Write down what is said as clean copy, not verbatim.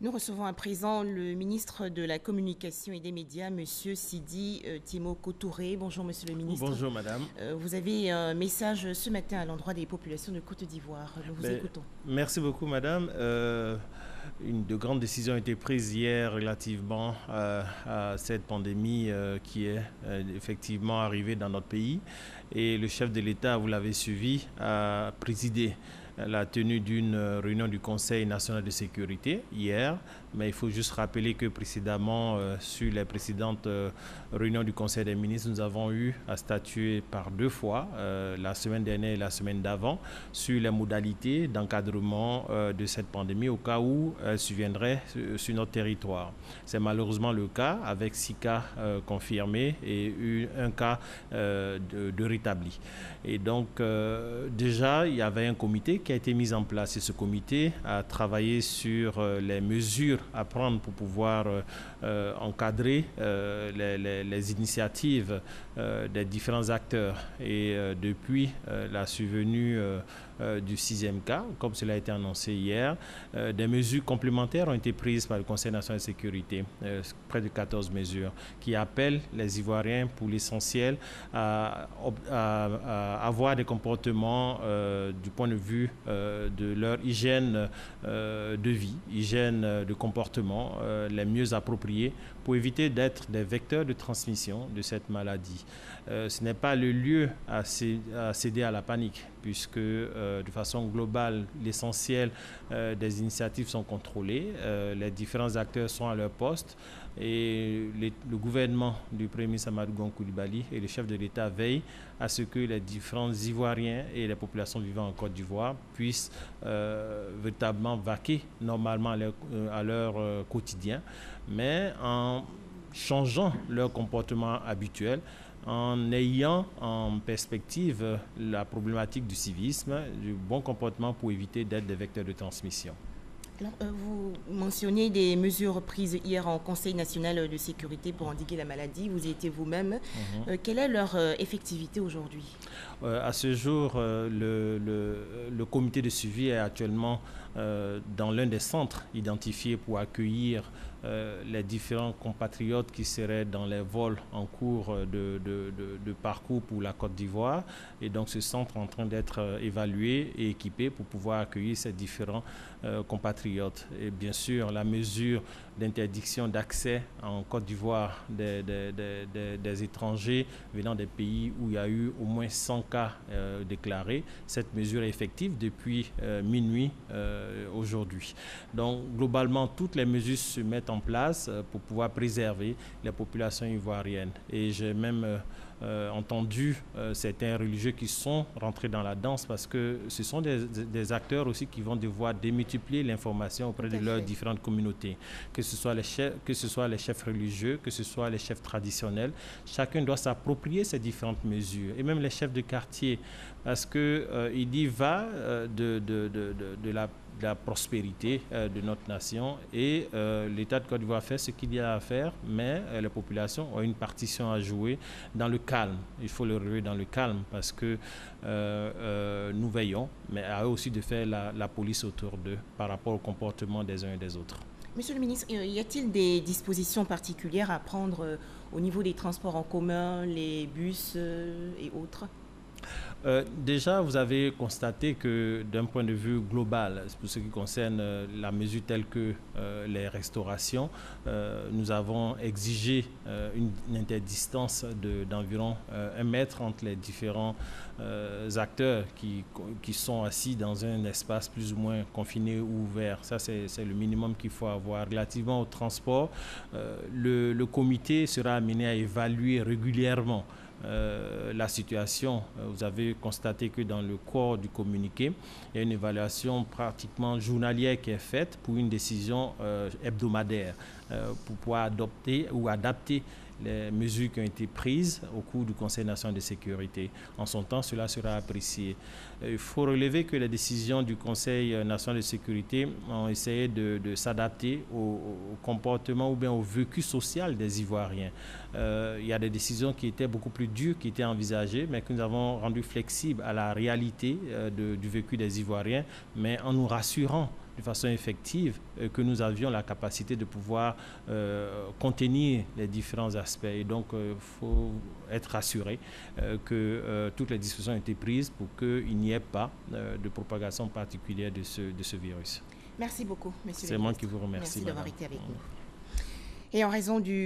Nous recevons à présent le ministre de la Communication et des Médias, Monsieur Sidi Timoko Touré. Bonjour Monsieur le ministre. Bonjour Madame. Vous avez un message ce matin à l'endroit des populations de Côte d'Ivoire. Nous vous écoutons. Merci beaucoup Madame. De grandes décisions ont été prises hier relativement à cette pandémie qui est effectivement arrivée dans notre pays. Et le chef de l'État, vous l'avez suivi, a présidé la tenue d'une réunion du Conseil national de sécurité hier. Mais il faut juste rappeler que précédemment, sur les précédentes réunions du Conseil des ministres, nous avons eu à statuer par 2 fois, la semaine dernière et la semaine d'avant, sur les modalités d'encadrement de cette pandémie au cas où elle surviendrait sur notre territoire. C'est malheureusement le cas avec 6 cas confirmés et un cas de rétabli. Et donc, déjà, il y avait un comité qui a été mis en place et ce comité a travaillé sur les mesures à prendre pour pouvoir encadrer les initiatives des différents acteurs. Et depuis la survenue du 6e cas, comme cela a été annoncé hier, des mesures complémentaires ont été prises par le Conseil national de sécurité, près de 14 mesures, qui appellent les Ivoiriens, pour l'essentiel, à avoir des comportements du point de vue de leur hygiène de vie, hygiène de comportement les mieux appropriés pour éviter d'être des vecteurs de transmission de cette maladie. Ce n'est pas le lieu à céder à la panique, puisque de façon globale, l'essentiel des initiatives sont contrôlées, les différents acteurs sont à leur poste et le gouvernement du Premier ministre Amadou Gon Coulibaly et le chef de l'État veillent à ce que les différents Ivoiriens et les populations vivant en Côte d'Ivoire puissent véritablement vaquer normalement à leur quotidien, mais en changeant leur comportement habituel, en ayant en perspective la problématique du civisme, du bon comportement pour éviter d'être des vecteurs de transmission. Alors, vous mentionnez des mesures prises hier en Conseil national de sécurité pour endiguer la maladie. Vous y étiez vous-même. Quelle est leur effectivité aujourd'hui? À ce jour, le comité de suivi est actuellement dans l'un des centres identifiés pour accueillir les différents compatriotes qui seraient dans les vols en cours de parcours pour la Côte d'Ivoire. Et donc ce centre est en train d'être évalué et équipé pour pouvoir accueillir ces différents compatriotes. Et bien sûr, la mesure d'interdiction d'accès en Côte d'Ivoire des étrangers venant des pays où il y a eu au moins 100 cas déclarés, cette mesure est effective depuis minuit aujourd'hui. Donc globalement, toutes les mesures se mettent en place pour pouvoir préserver les populations ivoiriennes. Et j'ai même entendu certains religieux qui sont rentrés dans la danse parce que ce sont des acteurs aussi qui vont devoir démultiplier l'information auprès de leurs différentes communautés, que ce soit les chefs religieux, que ce soit les chefs traditionnels. Chacun doit s'approprier ces différentes mesures, et même les chefs de quartier, parce qu'il y va de la prospérité de notre nation, et l'État de Côte d'Ivoire fait ce qu'il y a à faire, mais les populations ont une partition à jouer dans le calme. Il faut le relever dans le calme parce que nous veillons, mais à eux aussi de faire la police autour d'eux par rapport au comportement des uns et des autres. Monsieur le ministre, y a-t-il des dispositions particulières à prendre au niveau des transports en commun, les bus et autres? Déjà, vous avez constaté que d'un point de vue global, pour ce qui concerne la mesure telle que les restaurations, nous avons exigé une interdistance d'environ 1 mètre entre les différents acteurs qui sont assis dans un espace plus ou moins confiné ou ouvert. Ça, c'est le minimum qu'il faut avoir. Relativement au transport, le comité sera amené à évaluer régulièrement la situation. Vous avez constaté que dans le corps du communiqué, il y a une évaluation pratiquement journalière qui est faite pour une décision hebdomadaire pour pouvoir adopter ou adapter les mesures qui ont été prises au cours du Conseil national de sécurité. En son temps, cela sera apprécié. Il faut relever que les décisions du Conseil national de sécurité ont essayé de s'adapter au comportement ou bien au vécu social des Ivoiriens. Il y a des décisions qui étaient beaucoup plus dures, qui étaient envisagées, mais que nous avons rendues flexibles à la réalité du vécu des Ivoiriens, mais en nous rassurant de façon effective que nous avions la capacité de pouvoir contenir les différents aspects. Et donc, il faut être rassuré que toutes les dispositions ont été prises pour qu'il n'y ait pas de propagation particulière de ce virus. Merci beaucoup, monsieur. C'est moi qui vous remercie. Merci d'avoir été avec nous. Et en raison du